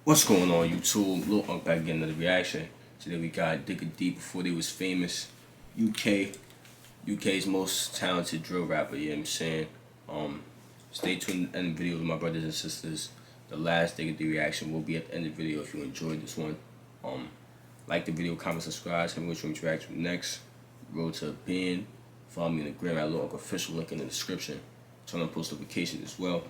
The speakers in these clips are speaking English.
What's going on YouTube? Lil Unk back getting another reaction. Today we got Digga before they was famous. UK's most talented drill rapper, you know what I'm saying? Stay tuned in the video with my brothers and sisters. The last Digga reaction will be at the end of the video if you enjoyed this one. Like the video, comment, subscribe, tell me which one to react to next. Road to a bin. Follow me on the gram at Lil Unk official, link in the description. Turn on post notifications as well.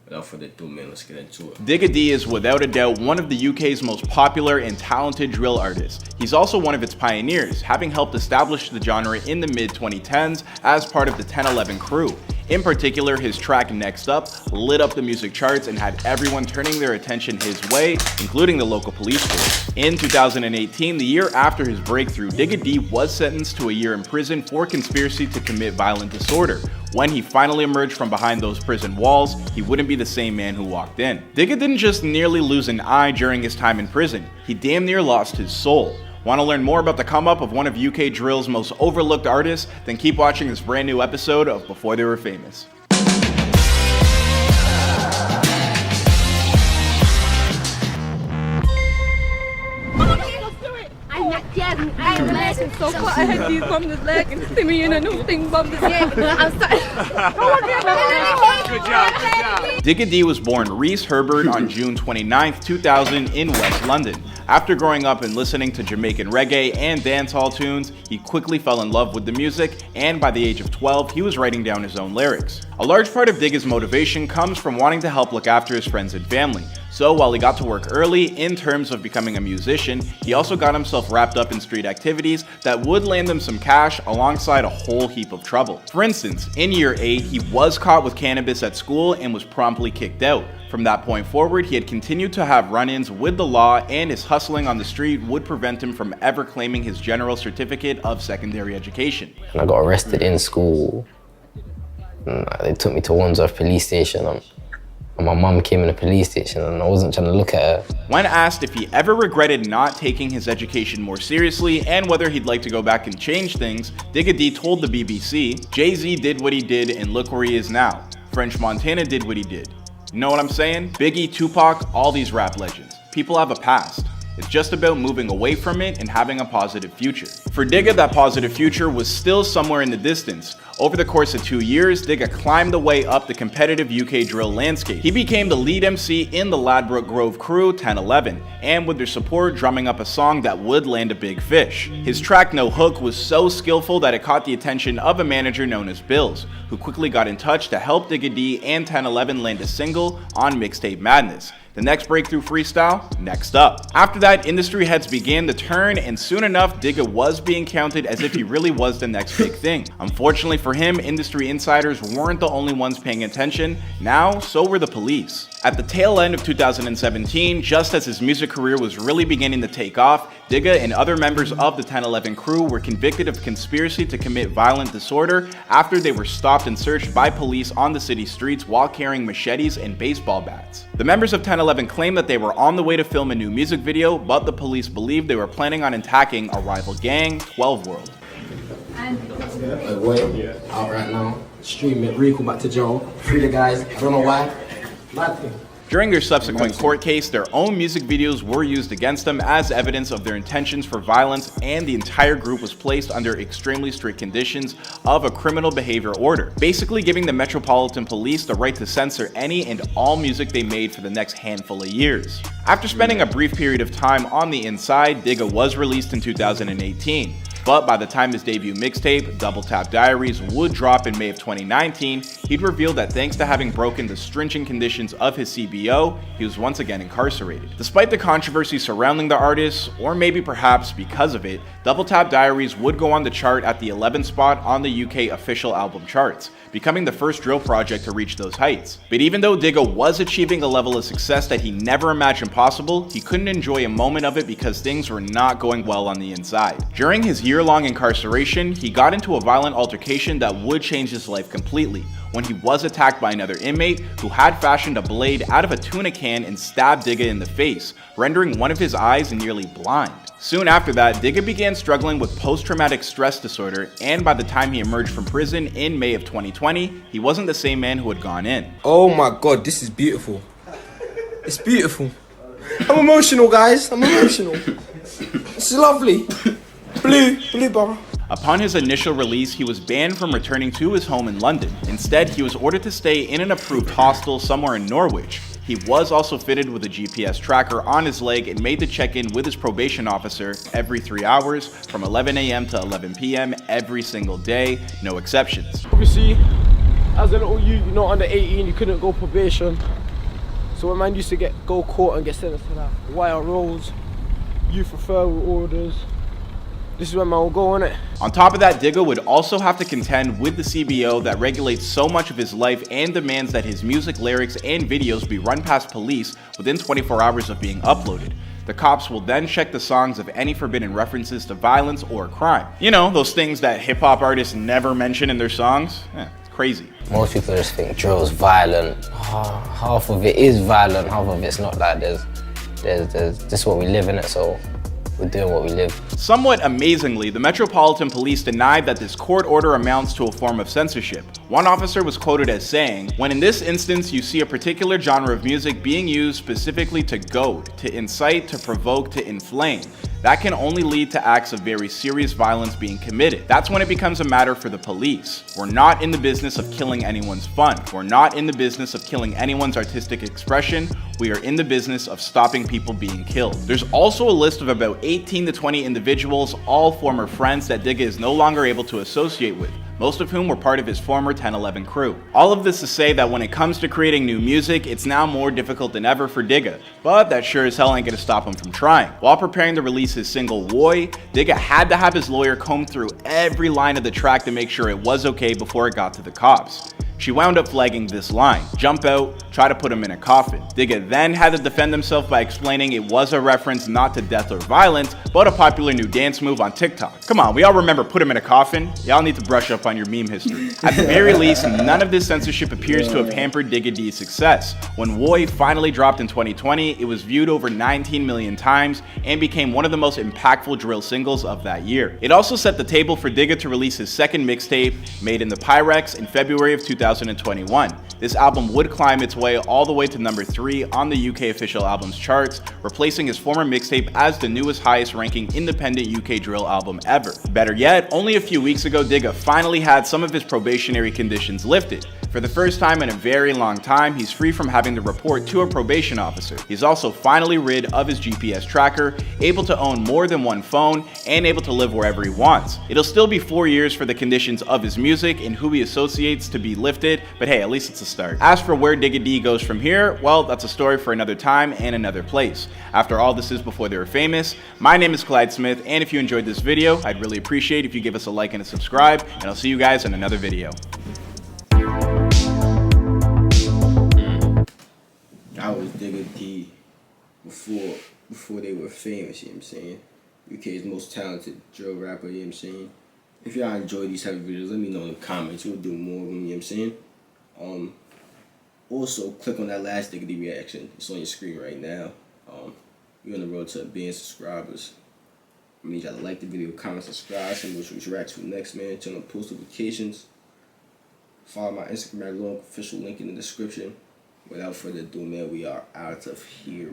Without further ado, man, let's get into it. Digga is without a doubt one of the UK's most popular and talented drill artists. He's also one of its pioneers, having helped establish the genre in the mid-2010s as part of the 1011 crew. In particular, his track Next Up lit up the music charts and had everyone turning their attention his way, including the local police force. In 2018, the year after his breakthrough, Digga was sentenced to a year in prison for conspiracy to commit violent disorder. When he finally emerged from behind those prison walls, he wouldn't be the same man who walked in. Digga didn't just nearly lose an eye during his time in prison, he damn near lost his soul. Want to learn more about the come up of one of UK drill's most overlooked artists? Then keep watching this brand new episode of Before They Were Famous. Digga was born Reese Herbert on June 29, 2000 in West London. After growing up and listening to Jamaican reggae and dancehall tunes, he quickly fell in love with the music, and by the age of 12, he was writing down his own lyrics. A large part of Digga's motivation comes from wanting to help look after his friends and family. So while he got to work early in terms of becoming a musician, he also got himself wrapped up in street activities that would land him some cash alongside a whole heap of trouble. For instance, in year 8, he was caught with cannabis at school and was promptly kicked out. From that point forward, he had continued to have run-ins with the law, and his hustling on the street would prevent him from ever claiming his general certificate of secondary education. And I got arrested in school. They took me to Wandsworth police station. And my mum came in the police station and I wasn't trying to look at her. When asked if he ever regretted not taking his education more seriously and whether he'd like to go back and change things, Digga told the BBC, "Jay-Z did what he did and look where he is now. French Montana did what he did. You know what I'm saying? Biggie, Tupac, all these rap legends. People have a past. It's just about moving away from it and having a positive future." For Digga, that positive future was still somewhere in the distance. Over the course of 2 years, Digga climbed the way up the competitive UK drill landscape. He became the lead MC in the Ladbroke Grove crew 1011, and with their support, drumming up a song that would land a big fish. His track No Hook was so skillful that it caught the attention of a manager known as Bills, who quickly got in touch to help Digga and 1011 land a single on Mixtape Madness. The next breakthrough freestyle, Next Up. After that, industry heads began to turn, and soon enough, Digga was being counted as if he really was the next big thing. Unfortunately for him, industry insiders weren't the only ones paying attention. Now, so were the police. At the tail end of 2017, just as his music career was really beginning to take off, Digga and other members of the 1011 crew were convicted of conspiracy to commit violent disorder after they were stopped and searched by police on the city streets while carrying machetes and baseball bats. The members of 1011 claimed that they were on the way to film a new music video, but the police believed they were planning on attacking a rival gang, 12 World. Out right now, stream it, Rico back to Joe, free the guys, I don't know why. During their subsequent court case, their own music videos were used against them as evidence of their intentions for violence, and the entire group was placed under extremely strict conditions of a criminal behavior order, basically giving the Metropolitan Police the right to censor any and all music they made for the next handful of years. After spending a brief period of time on the inside, Digga was released in 2018. But by the time his debut mixtape, Double Tap Diaries, would drop in May of 2019, he'd revealed that thanks to having broken the stringent conditions of his CBO, he was once again incarcerated. Despite the controversy surrounding the artist, or maybe perhaps because of it, Double Tap Diaries would go on the chart at the 11th spot on the UK official album charts, becoming the first drill project to reach those heights. But even though Digga was achieving a level of success that he never imagined possible, he couldn't enjoy a moment of it because things were not going well on the inside. During his year-long incarceration, he got into a violent altercation that would change his life completely, when he was attacked by another inmate who had fashioned a blade out of a tuna can and stabbed Digga in the face, rendering one of his eyes nearly blind. Soon after that, Digga began struggling with post-traumatic stress disorder, and by the time he emerged from prison in May of 2020, he wasn't the same man who had gone in. Oh my god, this is beautiful. It's beautiful. I'm emotional, guys. I'm emotional. It's lovely. Blue, brother. Upon his initial release, he was banned from returning to his home in London. Instead, he was ordered to stay in an approved hostel somewhere in Norwich. He was also fitted with a GPS tracker on his leg and made to check in with his probation officer every 3 hours from 11 a.m. to 11 p.m. every single day, no exceptions. Obviously, as a little youth, you're not under 18, you couldn't go probation. So when man used to go court and get sentenced to that wire rolls, youth referral orders, this is when man will go on it. On top of that, Digga would also have to contend with the CBO that regulates so much of his life and demands that his music, lyrics, and videos be run past police within 24 hours of being uploaded. The cops will then check the songs of any forbidden references to violence or crime. You know, those things that hip-hop artists never mention in their songs? It's crazy. Most people just think drill's violent. Half of it is violent, half of it's not. Like there's this is what we live in it, so we're doing what we live. Somewhat amazingly, the Metropolitan Police denied that this court order amounts to a form of censorship. One officer was quoted as saying, "When in this instance you see a particular genre of music being used specifically to goad, to incite, to provoke, to inflame, that can only lead to acts of very serious violence being committed. That's when it becomes a matter for the police. We're not in the business of killing anyone's fun. We're not in the business of killing anyone's artistic expression. We are in the business of stopping people being killed." There's also a list of about 18 to 20 individuals, all former friends that Digga is no longer able to associate with, most of whom were part of his former 1011 crew. All of this to say that when it comes to creating new music, it's now more difficult than ever for Digga, but that sure as hell ain't gonna stop him from trying. While preparing to release his single Woy, Digga had to have his lawyer comb through every line of the track to make sure it was okay before it got to the cops. She wound up flagging this line: "Jump out, try to put him in a coffin." Digga then had to defend himself by explaining it was a reference not to death or violence, but a popular new dance move on TikTok. Come on, we all remember "Put Him in a Coffin"? Y'all need to brush up on your meme history. At the very least, none of this censorship appears to have hampered Digga D's success. When Woy finally dropped in 2020, it was viewed over 19 million times and became one of the most impactful drill singles of that year. It also set the table for Digga to release his second mixtape, Made in the Pyrex, in February of 2021. This album would climb its way all the way to number 3 on the UK official albums charts, replacing his former mixtape as the newest highest ranking independent UK drill album ever. Better yet, only a few weeks ago, Digga finally had some of his probationary conditions lifted. For the first time in a very long time, he's free from having to report to a probation officer. He's also finally rid of his GPS tracker, able to own more than one phone, and able to live wherever he wants. It'll still be 4 years for the conditions of his music and who he associates to be lifted, but hey, at least it's a start. As for where Digga D goes from here, well, that's a story for another time and another place. After all, this is before they were famous. My name is Clyde Smith, and if you enjoyed this video, I'd really appreciate if you give us a like and a subscribe, and I'll see you guys in another video. I was Digga D before they were famous, you know what I'm saying? UK's most talented drill rapper, you know what I'm saying? If y'all enjoy these type of videos, let me know in the comments. We'll do more of them, you know what I'm saying? Also, click on that last Digga D reaction. It's on your screen right now. We're on the road to a billion subscribers. I need y'all to like the video, comment, subscribe, see which reacts to next, man. Turn on post notifications. Follow my Instagram link, official link in the description. Without further ado, man, we are out of here.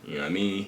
You know what I mean?